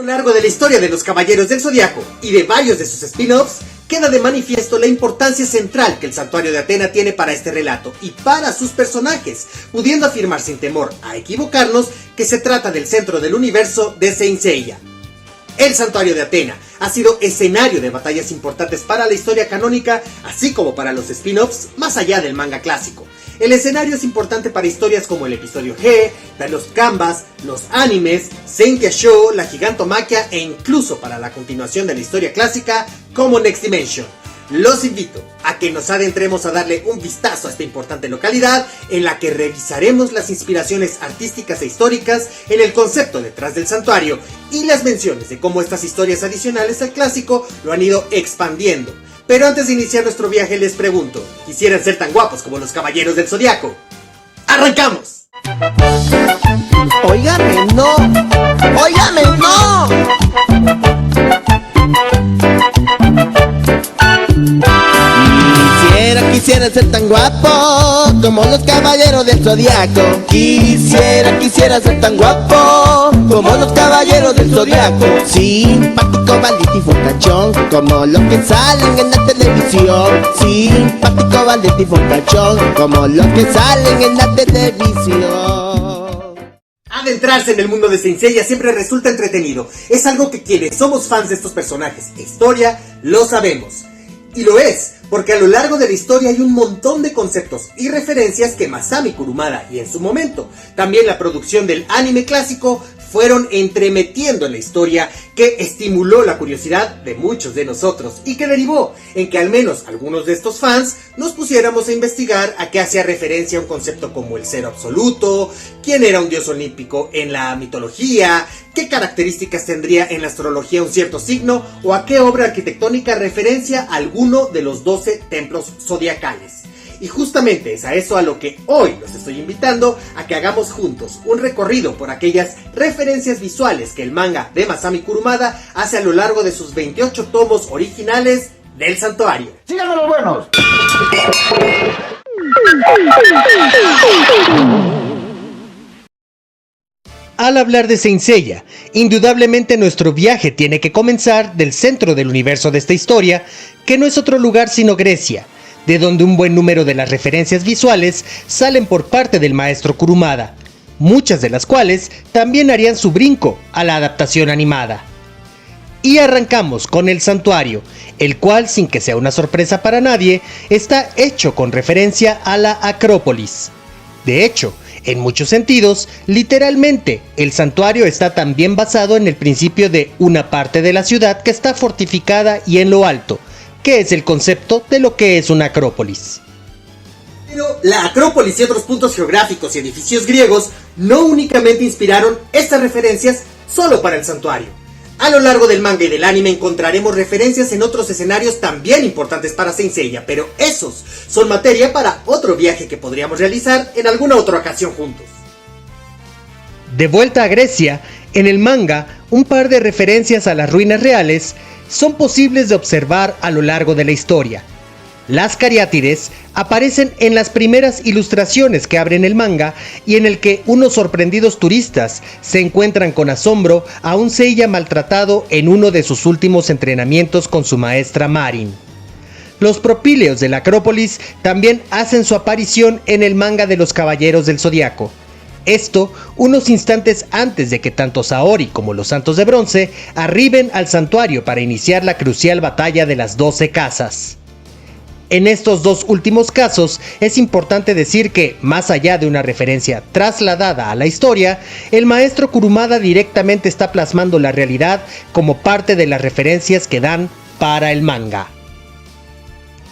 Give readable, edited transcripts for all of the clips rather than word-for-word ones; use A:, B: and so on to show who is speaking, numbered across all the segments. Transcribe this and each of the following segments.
A: A lo largo de la historia de los Caballeros del Zodiaco y de varios de sus spin-offs, queda de manifiesto la importancia central que el Santuario de Atena tiene para este relato y para sus personajes, pudiendo afirmar sin temor a equivocarnos que se trata del centro del universo de Saint Seiya. El Santuario de Atena ha sido escenario de batallas importantes para la historia canónica, así como para los spin-offs más allá del manga clásico. El escenario es importante para historias como el episodio G, los Canvas, los animes, Saint Show, la Gigantomaquia e incluso para la continuación de la historia clásica como Next Dimension. Los invito a que nos adentremos a darle un vistazo a esta importante localidad en la que revisaremos las inspiraciones artísticas e históricas en el concepto detrás del santuario y las menciones de cómo estas historias adicionales al clásico lo han ido expandiendo. Pero antes de iniciar nuestro viaje les pregunto, ¿quisieran ser tan guapos como los Caballeros del Zodiaco? ¡Arrancamos!
B: ¡Óigame, no! ¡Óigame, no! Quisiera ser tan guapo como los Caballeros del Zodiaco. Quisiera ser tan guapo como los Caballeros del Zodiaco. Simpático, maldito y fortachón como los que salen en la televisión. Simpático, maldito y fortachón como los que salen en la televisión.
A: Adentrarse en el mundo de Saint Seiya siempre resulta entretenido. Es algo que quienes somos fans de estos personajes de historia lo sabemos. Y lo es, porque a lo largo de la historia hay un montón de conceptos y referencias que Masami Kurumada y en su momento también la producción del anime clásico fueron entremetiendo en la historia, que estimuló la curiosidad de muchos de nosotros y que derivó en que al menos algunos de estos fans nos pusiéramos a investigar a qué hacía referencia un concepto como el cero absoluto, quién era un dios olímpico en la mitología, qué características tendría en la astrología un cierto signo o a qué obra arquitectónica referencia alguno de los 12 templos zodiacales. Y justamente es a eso a lo que hoy los estoy invitando a que hagamos juntos un recorrido por aquellas referencias visuales que el manga de Masami Kurumada hace a lo largo de sus 28 tomos originales del santuario.
C: ¡Síganme los buenos!
D: Al hablar de Saint Seiya, indudablemente nuestro viaje tiene que comenzar del centro del universo de esta historia, que no es otro lugar sino Grecia, de donde un buen número de las referencias visuales salen por parte del maestro Kurumada, muchas de las cuales también harían su brinco a la adaptación animada. Y arrancamos con el santuario, el cual, sin que sea una sorpresa para nadie, está hecho con referencia a la Acrópolis. De hecho, en muchos sentidos, literalmente, el santuario está también basado en el principio de una parte de la ciudad que está fortificada y en lo alto, que es el concepto de lo que es una acrópolis.
A: Pero la Acrópolis y otros puntos geográficos y edificios griegos no únicamente inspiraron estas referencias solo para el santuario. A lo largo del manga y del anime encontraremos referencias en otros escenarios también importantes para Saint Seiya, pero esos son materia para otro viaje que podríamos realizar en alguna otra ocasión juntos.
D: De vuelta a Grecia, en el manga, un par de referencias a las ruinas reales son posibles de observar a lo largo de la historia. Las cariátides aparecen en las primeras ilustraciones que abren el manga y en el que unos sorprendidos turistas se encuentran con asombro a un Seiya maltratado en uno de sus últimos entrenamientos con su maestra Marin. Los propíleos de la Acrópolis también hacen su aparición en el manga de los Caballeros del Zodiaco. Esto unos instantes antes de que tanto Saori como los Santos de Bronce arriben al santuario para iniciar la crucial batalla de las 12 casas. En estos dos últimos casos es importante decir que, más allá de una referencia trasladada a la historia, el maestro Kurumada directamente está plasmando la realidad como parte de las referencias que dan para el manga.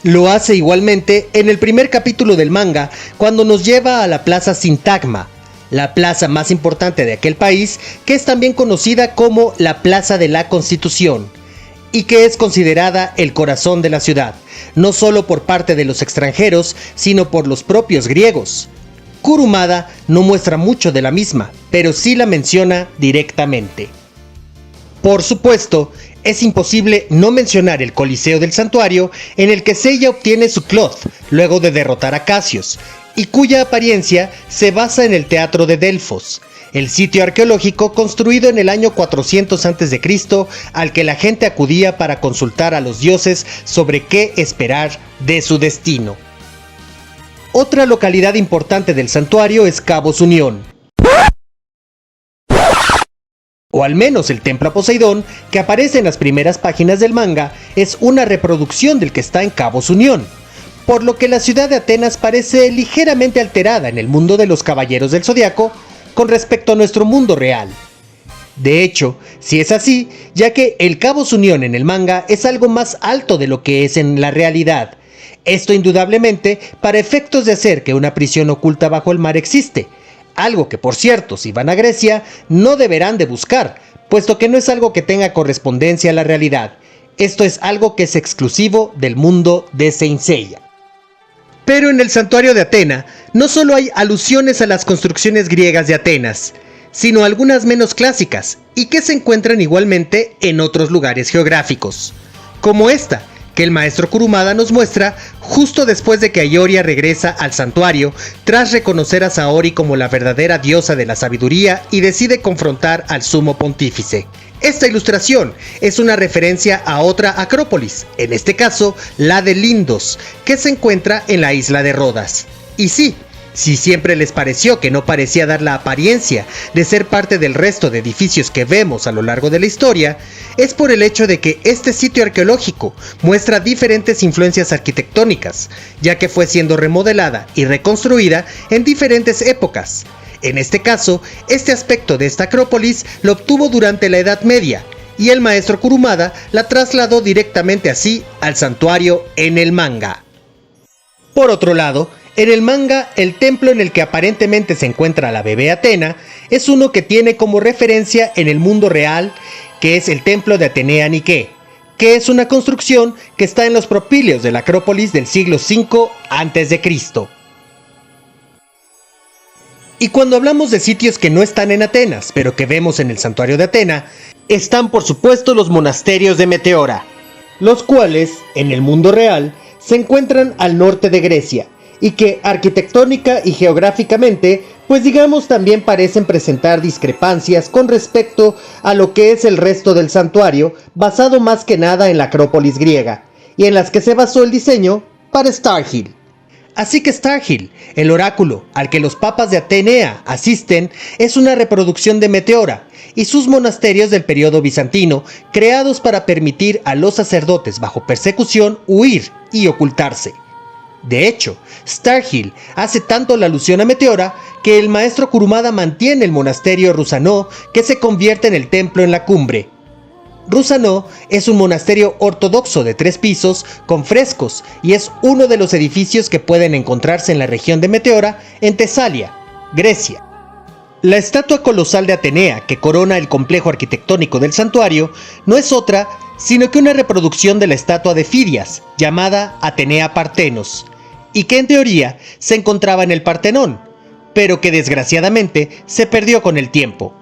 D: Lo hace igualmente en el primer capítulo del manga, cuando nos lleva a la plaza Sintagma, la plaza más importante de aquel país, que es también conocida como la Plaza de la Constitución, y que es considerada el corazón de la ciudad, no solo por parte de los extranjeros, sino por los propios griegos. Kurumada no muestra mucho de la misma, pero sí la menciona directamente. Por supuesto, es imposible no mencionar el Coliseo del Santuario, en el que Seiya obtiene su cloth luego de derrotar a Cassius, y cuya apariencia se basa en el Teatro de Delfos, el sitio arqueológico construido en el año 400 a.C. al que la gente acudía para consultar a los dioses sobre qué esperar de su destino. Otra localidad importante del santuario es Cabos Unión, o al menos el templo a Poseidón, que aparece en las primeras páginas del manga, es una reproducción del que está en Cabos Unión, por lo que la ciudad de Atenas parece ligeramente alterada en el mundo de los Caballeros del Zodiaco con respecto a nuestro mundo real. De hecho, si es así, ya que el Cabos Unión en el manga es algo más alto de lo que es en la realidad. Esto indudablemente para efectos de hacer que una prisión oculta bajo el mar existe, algo que por cierto, si van a Grecia, no deberán de buscar, puesto que no es algo que tenga correspondencia a la realidad. Esto es algo que es exclusivo del mundo de Saint Seiya. Pero en el santuario de Atena, no solo hay alusiones a las construcciones griegas de Atenas, sino algunas menos clásicas, y que se encuentran igualmente en otros lugares geográficos, como esta, que el maestro Kurumada nos muestra justo después de que Ayoria regresa al santuario tras reconocer a Saori como la verdadera diosa de la sabiduría y decide confrontar al sumo pontífice. Esta ilustración es una referencia a otra acrópolis, en este caso la de Lindos, que se encuentra en la isla de Rodas. Y sí, si siempre les pareció que no parecía dar la apariencia de ser parte del resto de edificios que vemos a lo largo de la historia, es por el hecho de que este sitio arqueológico muestra diferentes influencias arquitectónicas, ya que fue siendo remodelada y reconstruida en diferentes épocas. En este caso, este aspecto de esta acrópolis lo obtuvo durante la Edad Media, y el maestro Kurumada la trasladó directamente así al santuario en el manga. Por otro lado, en el manga, el templo en el que aparentemente se encuentra la bebé Atena es uno que tiene como referencia en el mundo real, que es el templo de Atenea Nike, que es una construcción que está en los propíleos de la Acrópolis del siglo V a.C. Y cuando hablamos de sitios que no están en Atenas, pero que vemos en el santuario de Atena, están por supuesto los monasterios de Meteora, los cuales, en el mundo real, se encuentran al norte de Grecia, y que arquitectónica y geográficamente, pues digamos también parecen presentar discrepancias con respecto a lo que es el resto del santuario, basado más que nada en la Acrópolis griega, y en las que se basó el diseño para Starhill. Así que Starhill, el oráculo al que los papas de Atenea asisten, es una reproducción de Meteora y sus monasterios del periodo bizantino, creados para permitir a los sacerdotes bajo persecución huir y ocultarse. De hecho, Starhill hace tanto la alusión a Meteora que el maestro Kurumada mantiene el monasterio Rusanó, que se convierte en el templo en la cumbre. Rusanó es un monasterio ortodoxo de 3 pisos con frescos y es uno de los edificios que pueden encontrarse en la región de Meteora, en Tesalia, Grecia. La estatua colosal de Atenea que corona el complejo arquitectónico del santuario no es otra sino que una reproducción de la estatua de Fidias, llamada Atenea Partenos, y que en teoría se encontraba en el Partenón, pero que desgraciadamente se perdió con el tiempo.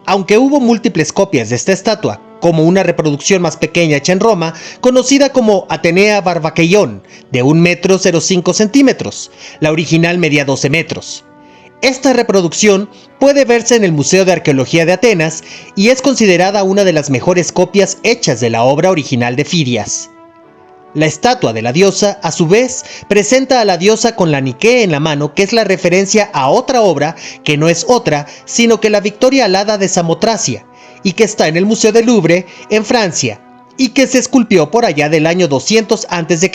D: Aunque hubo múltiples copias de esta estatua, como una reproducción más pequeña hecha en Roma, conocida como Atenea Barbakeion, de 1,05 m, la original medía 12 metros. Esta reproducción puede verse en el Museo de Arqueología de Atenas y es considerada una de las mejores copias hechas de la obra original de Fidias. La estatua de la diosa, a su vez, presenta a la diosa con la Nike en la mano, que es la referencia a otra obra que no es otra, sino que la Victoria Alada de Samotracia, y que está en el Museo del Louvre, en Francia, y que se esculpió por allá del año 200 a.C.,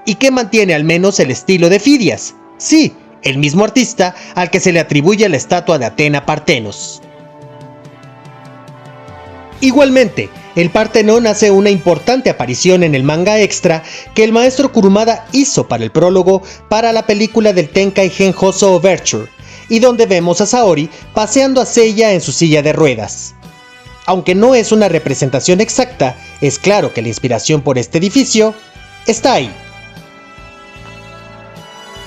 D: y que mantiene al menos el estilo de Fidias. Sí, el mismo artista al que se le atribuye la estatua de Atena Partenos. Igualmente, el Partenón hace una importante aparición en el manga extra que el maestro Kurumada hizo para el prólogo para la película del Tenkai Genjōso Overture, y donde vemos a Saori paseando a Seiya en su silla de ruedas. Aunque no es una representación exacta, es claro que la inspiración por este edificio está ahí.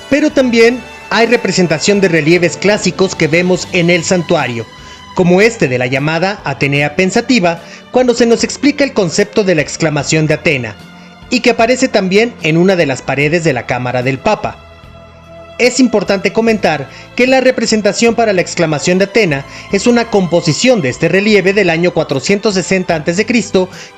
D: Pero también hay representación de relieves clásicos que vemos en el santuario, como este de la llamada Atenea Pensativa, cuando se nos explica el concepto de la exclamación de Atena, y que aparece también en una de las paredes de la cámara del Papa. Es importante comentar que la representación para la exclamación de Atena es una composición de este relieve del año 460 a.C.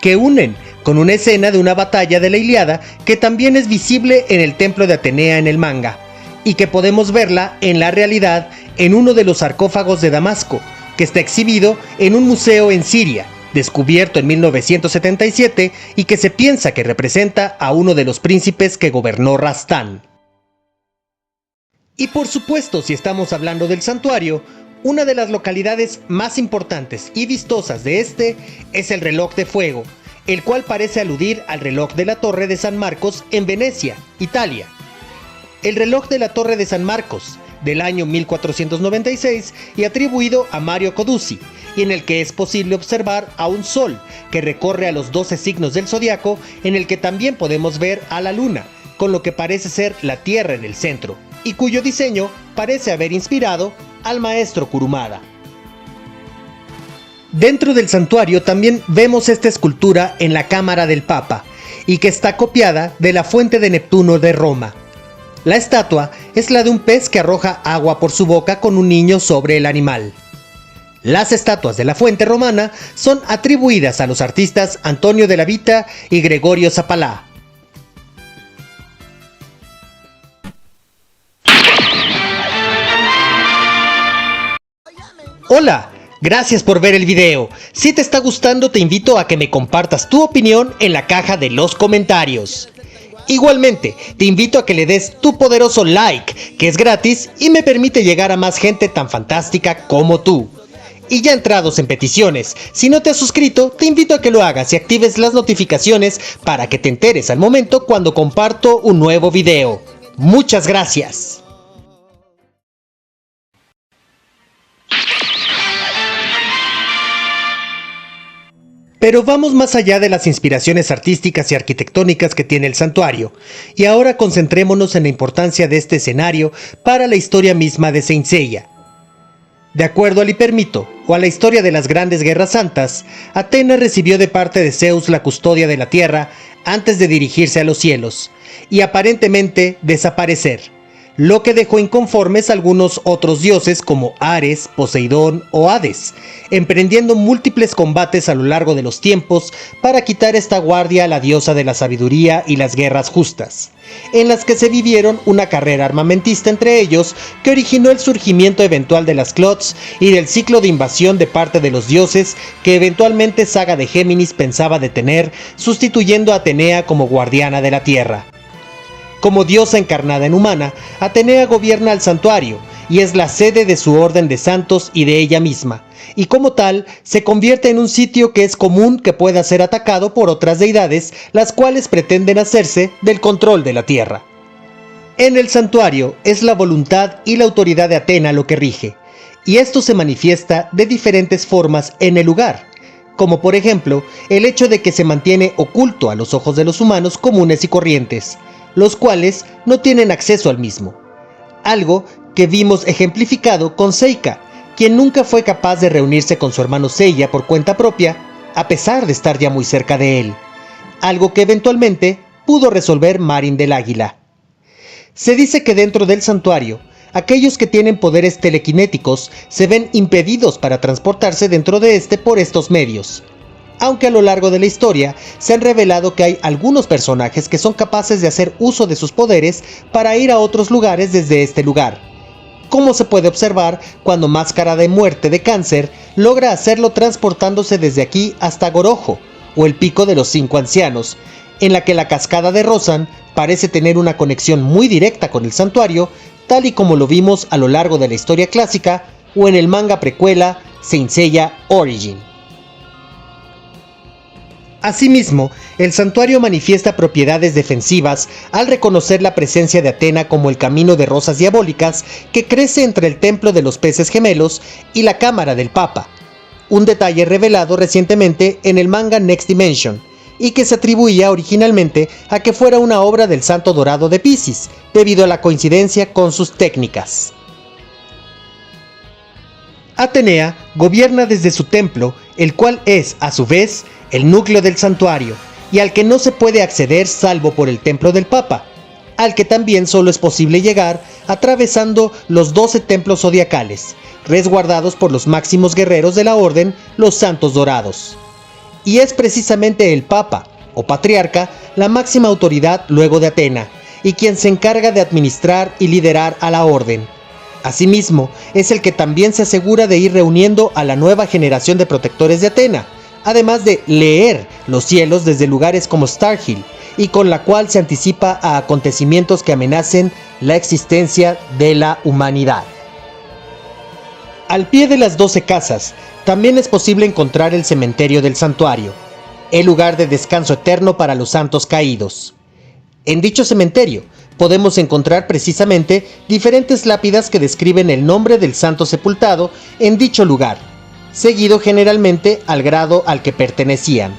D: que unen con una escena de una batalla de la Ilíada que también es visible en el templo de Atenea en el manga, y que podemos verla en la realidad en uno de los sarcófagos de Damasco, que está exhibido en un museo en Siria, descubierto en 1977 y que se piensa que representa a uno de los príncipes que gobernó Rastán. Y por supuesto, si estamos hablando del santuario, una de las localidades más importantes y vistosas de este es el reloj de fuego, el cual parece aludir al reloj de la Torre de San Marcos en Venecia, Italia. El reloj de la Torre de San Marcos, del año 1496 y atribuido a Mario Coduzzi, y en el que es posible observar a un sol que recorre a los 12 signos del zodiaco, en el que también podemos ver a la luna, con lo que parece ser la Tierra en el centro, y cuyo diseño parece haber inspirado al maestro Kurumada. Dentro del santuario también vemos esta escultura en la cámara del Papa, y que está copiada de la fuente de Neptuno de Roma. La estatua es la de un pez que arroja agua por su boca con un niño sobre el animal. Las estatuas de la fuente romana son atribuidas a los artistas Antonio de la Vita y Gregorio Zapalá. Hola, gracias por ver el video. Si te está gustando, te invito a que me compartas tu opinión en la caja de los comentarios. Igualmente, te invito a que le des tu poderoso like, que es gratis y me permite llegar a más gente tan fantástica como tú. Y ya entrados en peticiones, si no te has suscrito, te invito a que lo hagas y actives las notificaciones para que te enteres al momento cuando comparto un nuevo video. Muchas gracias. Pero vamos más allá de las inspiraciones artísticas y arquitectónicas que tiene el santuario, y ahora concentrémonos en la importancia de este escenario para la historia misma de Saint Seiya. De acuerdo al Hipermito, o a la historia de las grandes guerras santas, Atena recibió de parte de Zeus la custodia de la tierra antes de dirigirse a los cielos, y aparentemente desaparecer, lo que dejó inconformes a algunos otros dioses como Ares, Poseidón o Hades, emprendiendo múltiples combates a lo largo de los tiempos para quitar esta guardia a la diosa de la sabiduría y las guerras justas, en las que se vivieron una carrera armamentista entre ellos que originó el surgimiento eventual de las Clots y del ciclo de invasión de parte de los dioses que eventualmente Saga de Géminis pensaba detener, sustituyendo a Atenea como guardiana de la tierra. Como diosa encarnada en humana, Atenea gobierna el santuario y es la sede de su orden de santos y de ella misma, y como tal se convierte en un sitio que es común que pueda ser atacado por otras deidades, las cuales pretenden hacerse del control de la tierra. En el santuario es la voluntad y la autoridad de Atena lo que rige, y esto se manifiesta de diferentes formas en el lugar, como por ejemplo el hecho de que se mantiene oculto a los ojos de los humanos comunes y corrientes, los cuales no tienen acceso al mismo. Algo que vimos ejemplificado con Seika, quien nunca fue capaz de reunirse con su hermano Seiya por cuenta propia, a pesar de estar ya muy cerca de él. Algo que eventualmente pudo resolver Marin del Águila. Se dice que dentro del santuario, aquellos que tienen poderes telequinéticos se ven impedidos para transportarse dentro de este por estos medios. Aunque a lo largo de la historia se han revelado que hay algunos personajes que son capaces de hacer uso de sus poderes para ir a otros lugares desde este lugar, como se puede observar cuando Máscara de Muerte de Cáncer logra hacerlo transportándose desde aquí hasta Gorojo, o el Pico de los 5 Ancianos, en la que la cascada de Rosan parece tener una conexión muy directa con el santuario, tal y como lo vimos a lo largo de la historia clásica o en el manga precuela Saint Seiya Origin. Asimismo, el santuario manifiesta propiedades defensivas al reconocer la presencia de Atena como el camino de rosas diabólicas que crece entre el templo de los peces gemelos y la cámara del Papa, un detalle revelado recientemente en el manga Next Dimension, y que se atribuía originalmente a que fuera una obra del Santo Dorado de Piscis, debido a la coincidencia con sus técnicas. Atenea gobierna desde su templo, el cual es, a su vez, el núcleo del santuario, y al que no se puede acceder salvo por el templo del Papa, al que también solo es posible llegar atravesando los 12 templos zodiacales, resguardados por los máximos guerreros de la orden, los Santos Dorados. Y es precisamente el Papa, o Patriarca, la máxima autoridad luego de Atena, y quien se encarga de administrar y liderar a la orden. Asimismo, es el que también se asegura de ir reuniendo a la nueva generación de protectores de Atena, además de leer los cielos desde lugares como Starhill, y con la cual se anticipa a acontecimientos que amenacen la existencia de la humanidad. Al pie de las 12 casas, también es posible encontrar el cementerio del santuario, el lugar de descanso eterno para los santos caídos. En dicho cementerio, podemos encontrar precisamente diferentes lápidas que describen el nombre del santo sepultado en dicho lugar, seguido generalmente al grado al que pertenecían.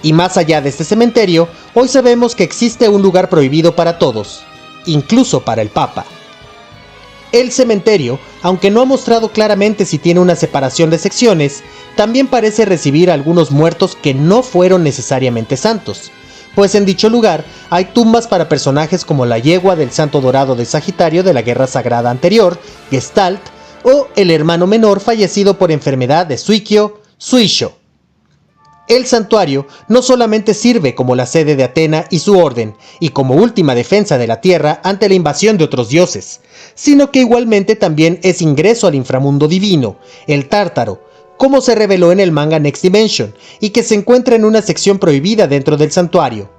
D: Y más allá de este cementerio, hoy sabemos que existe un lugar prohibido para todos, incluso para el Papa. El cementerio, aunque no ha mostrado claramente si tiene una separación de secciones, también parece recibir a algunos muertos que no fueron necesariamente santos, pues en dicho lugar hay tumbas para personajes como la yegua del Santo Dorado de Sagitario de la Guerra Sagrada anterior, Gestalt, o el hermano menor fallecido por enfermedad de Suikyo, Suisho. El santuario no solamente sirve como la sede de Atena y su orden, y como última defensa de la tierra ante la invasión de otros dioses, sino que igualmente también es ingreso al inframundo divino, el Tártaro, como se reveló en el manga Next Dimension, y que se encuentra en una sección prohibida dentro del santuario.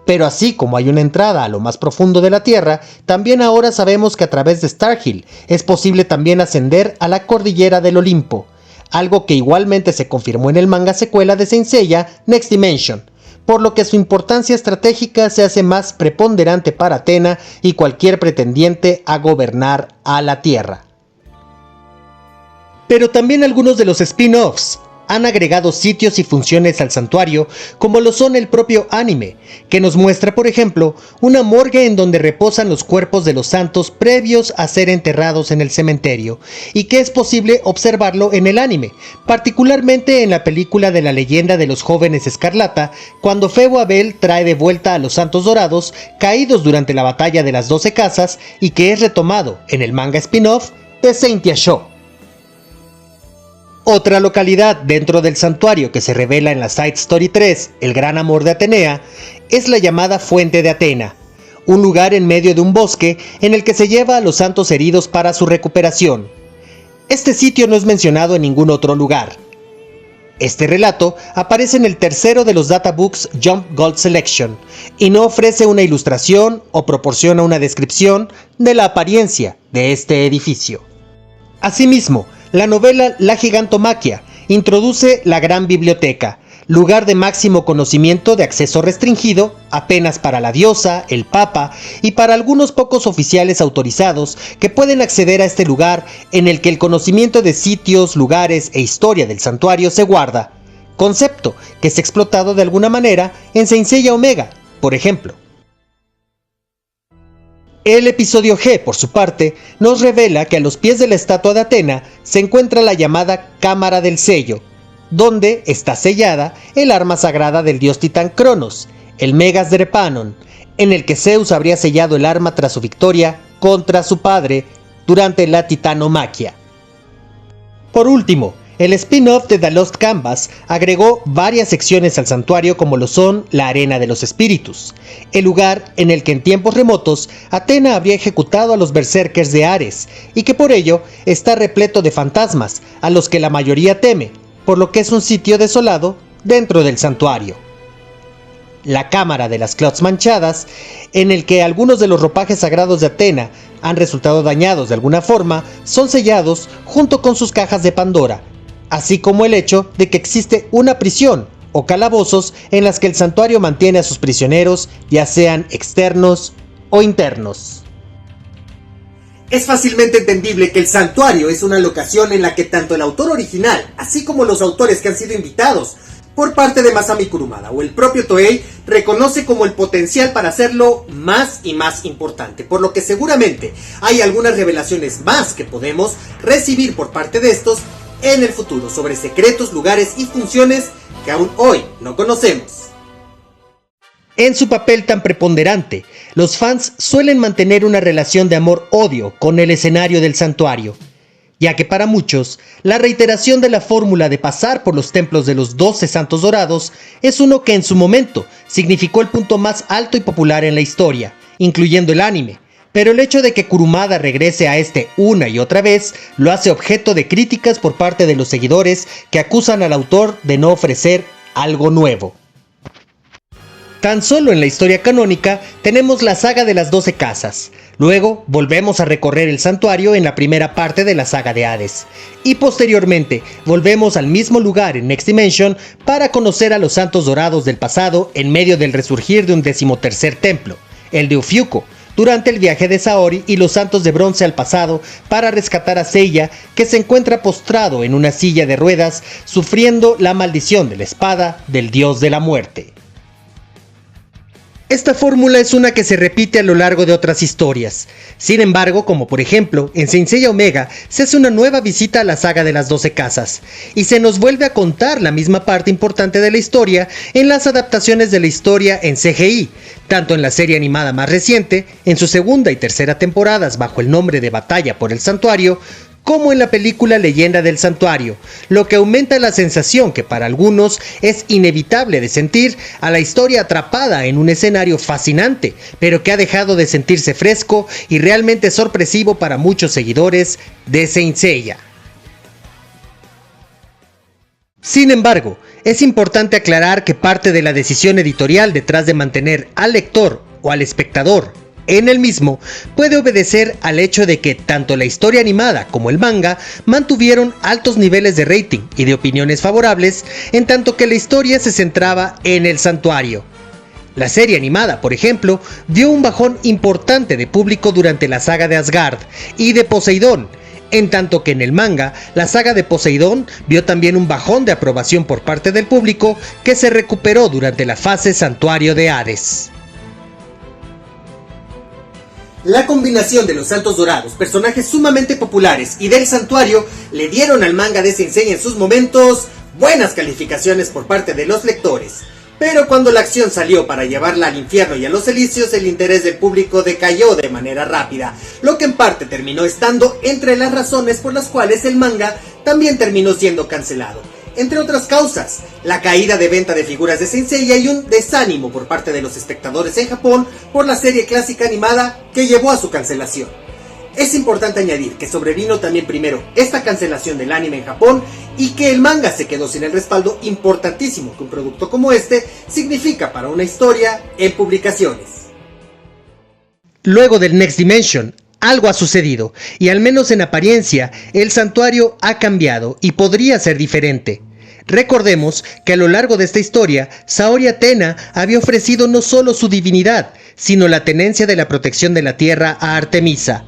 D: Pero así como hay una entrada a lo más profundo de la Tierra, también ahora sabemos que a través de Starhill es posible también ascender a la cordillera del Olimpo, algo que igualmente se confirmó en el manga secuela de Saint Seiya Next Dimension, por lo que su importancia estratégica se hace más preponderante para Atena y cualquier pretendiente a gobernar a la Tierra. Pero también algunos de los spin-offs han agregado sitios y funciones al santuario, como lo son el propio anime, que nos muestra, por ejemplo, una morgue en donde reposan los cuerpos de los santos previos a ser enterrados en el cementerio, y que es posible observarlo en el anime, particularmente en la película de la leyenda de los jóvenes Escarlata, cuando Febo Abel trae de vuelta a los Santos Dorados caídos durante la batalla de las 12 casas, y que es retomado en el manga spin-off de Saint Show. Otra localidad dentro del santuario que se revela en la Side Story 3, El Gran Amor de Atenea, es la llamada Fuente de Atena, un lugar en medio de un bosque en el que se lleva a los santos heridos para su recuperación. Este sitio no es mencionado en ningún otro lugar. Este relato aparece en el tercero de los databooks Jump Gold Selection y no ofrece una ilustración o proporciona una descripción de la apariencia de este edificio. Asimismo, la novela La Gigantomaquia introduce la Gran Biblioteca, lugar de máximo conocimiento de acceso restringido apenas para la diosa, el papa y para algunos pocos oficiales autorizados que pueden acceder a este lugar en el que el conocimiento de sitios, lugares e historia del santuario se guarda, concepto que es explotado de alguna manera en Saint Seiya Omega, por ejemplo. El episodio G, por su parte, nos revela que a los pies de la estatua de Atena se encuentra la llamada Cámara del Sello, donde está sellada el arma sagrada del dios titán Cronos, el Megas Drepanon, en el que Zeus habría sellado el arma tras su victoria contra su padre durante la Titanomaquia. Por último, el spin-off de The Lost Canvas agregó varias secciones al santuario como lo son la Arena de los Espíritus, el lugar en el que en tiempos remotos Atena habría ejecutado a los berserkers de Ares y que por ello está repleto de fantasmas a los que la mayoría teme, por lo que es un sitio desolado dentro del santuario. La Cámara de las Clots Manchadas, en el que algunos de los ropajes sagrados de Atena han resultado dañados de alguna forma, son sellados junto con sus cajas de Pandora, así como el hecho de que existe una prisión o calabozos en las que el santuario mantiene a sus prisioneros, ya sean externos o internos.
A: Es fácilmente entendible que el santuario es una locación en la que tanto el autor original, así como los autores que han sido invitados por parte de Masami Kurumada o el propio Toei, reconoce como el potencial para hacerlo más y más importante, por lo que seguramente hay algunas revelaciones más que podemos recibir por parte de estos en el futuro sobre secretos, lugares y funciones que aún hoy no conocemos.
D: En su papel tan preponderante, los fans suelen mantener una relación de amor-odio con el escenario del santuario, ya que para muchos, la reiteración de la fórmula de pasar por los templos de los 12 santos dorados es uno que en su momento significó el punto más alto y popular en la historia, incluyendo el anime, pero el hecho de que Kurumada regrese a este una y otra vez lo hace objeto de críticas por parte de los seguidores que acusan al autor de no ofrecer algo nuevo. Tan solo en la historia canónica tenemos la saga de las 12 casas, luego volvemos a recorrer el santuario en la primera parte de la saga de Hades, y posteriormente volvemos al mismo lugar en Next Dimension para conocer a los santos dorados del pasado en medio del resurgir de un 13º templo, el de Ofiuco, durante el viaje de Saori, y los santos de bronce al pasado para rescatar a Seiya, que se encuentra postrado en una silla de ruedas sufriendo la maldición de la espada del dios de la muerte. Esta fórmula es una que se repite a lo largo de otras historias. Sin embargo, como por ejemplo, en Saint Seiya Omega se hace una nueva visita a la saga de las 12 casas, y se nos vuelve a contar la misma parte importante de la historia en las adaptaciones de la historia en CGI, tanto en la serie animada más reciente, en su segunda y tercera temporadas bajo el nombre de Batalla por el Santuario, como en la película Leyenda del Santuario, lo que aumenta la sensación que para algunos es inevitable de sentir a la historia atrapada en un escenario fascinante, pero que ha dejado de sentirse fresco y realmente sorpresivo para muchos seguidores de Saint Seiya. Sin embargo, es importante aclarar que parte de la decisión editorial detrás de mantener al lector o al espectador en el mismo puede obedecer al hecho de que tanto la historia animada como el manga mantuvieron altos niveles de rating y de opiniones favorables, en tanto que la historia se centraba en el santuario. La serie animada, por ejemplo, dio un bajón importante de público durante la saga de Asgard y de Poseidón, en tanto que en el manga, la saga de Poseidón vio también un bajón de aprobación por parte del público que se recuperó durante la fase Santuario de Hades.
A: La combinación de los Santos Dorados, personajes sumamente populares, y del santuario le dieron al manga de Saint Seiya en sus momentos buenas calificaciones por parte de los lectores. Pero cuando la acción salió para llevarla al infierno y a los Elíseos, el interés del público decayó de manera rápida, lo que en parte terminó estando entre las razones por las cuales el manga también terminó siendo cancelado. Entre otras causas, la caída de venta de figuras de Saint Seiya y un desánimo por parte de los espectadores en Japón por la serie clásica animada que llevó a su cancelación. Es importante añadir que sobrevino también primero esta cancelación del anime en Japón y que el manga se quedó sin el respaldo importantísimo que un producto como este significa para una historia en publicaciones.
D: Luego del Next Dimension, algo ha sucedido, y al menos en apariencia, el santuario ha cambiado y podría ser diferente. Recordemos que a lo largo de esta historia, Saori Athena había ofrecido no solo su divinidad, sino la tenencia de la protección de la tierra a Artemisa,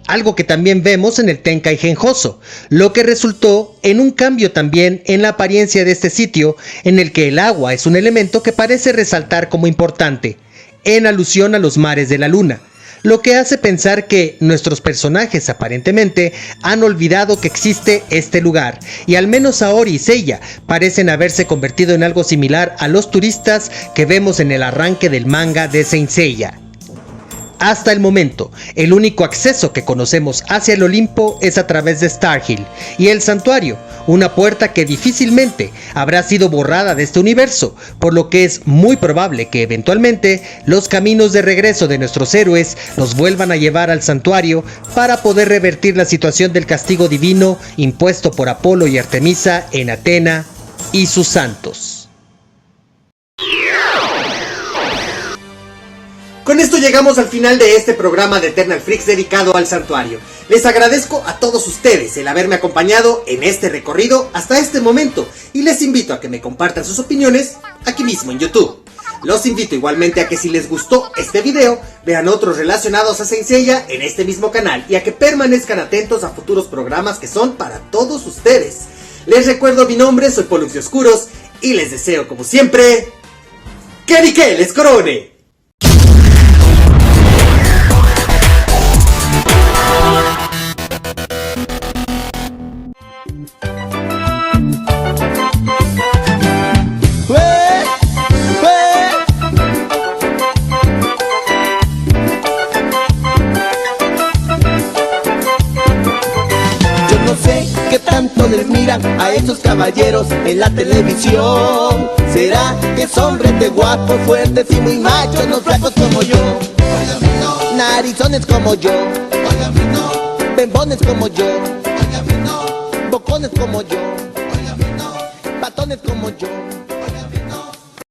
D: algo que también vemos en el Tenkaichi Genjōso, lo que resultó en un cambio también en la apariencia de este sitio, en el que el agua es un elemento que parece resaltar como importante, en alusión a los mares de la luna, lo que hace pensar que nuestros personajes aparentemente han olvidado que existe este lugar, y al menos Saori y Seiya parecen haberse convertido en algo similar a los turistas que vemos en el arranque del manga de Saint Seiya. Hasta el momento, el único acceso que conocemos hacia el Olimpo es a través de Starhill y el santuario, una puerta que difícilmente habrá sido borrada de este universo, por lo que es muy probable que eventualmente los caminos de regreso de nuestros héroes los vuelvan a llevar al santuario para poder revertir la situación del castigo divino impuesto por Apolo y Artemisa en Atena y sus santos.
A: Con esto llegamos al final de este programa de Eternal Freaks dedicado al santuario. Les agradezco a todos ustedes el haberme acompañado en este recorrido hasta este momento y les invito a que me compartan sus opiniones aquí mismo en YouTube. Los invito igualmente a que si les gustó este video, vean otros relacionados a Saint Seiya en este mismo canal y a que permanezcan atentos a futuros programas que son para todos ustedes. Les recuerdo mi nombre, soy Pollux de Oscuros y les deseo como siempre que Nickel les corone.
B: esos caballeros en la televisión? ¿Será que son rete guapos, fuertes y muy machos, no flacos como yo? Narizones como yo, bembones como yo, bocones como yo, patones como yo.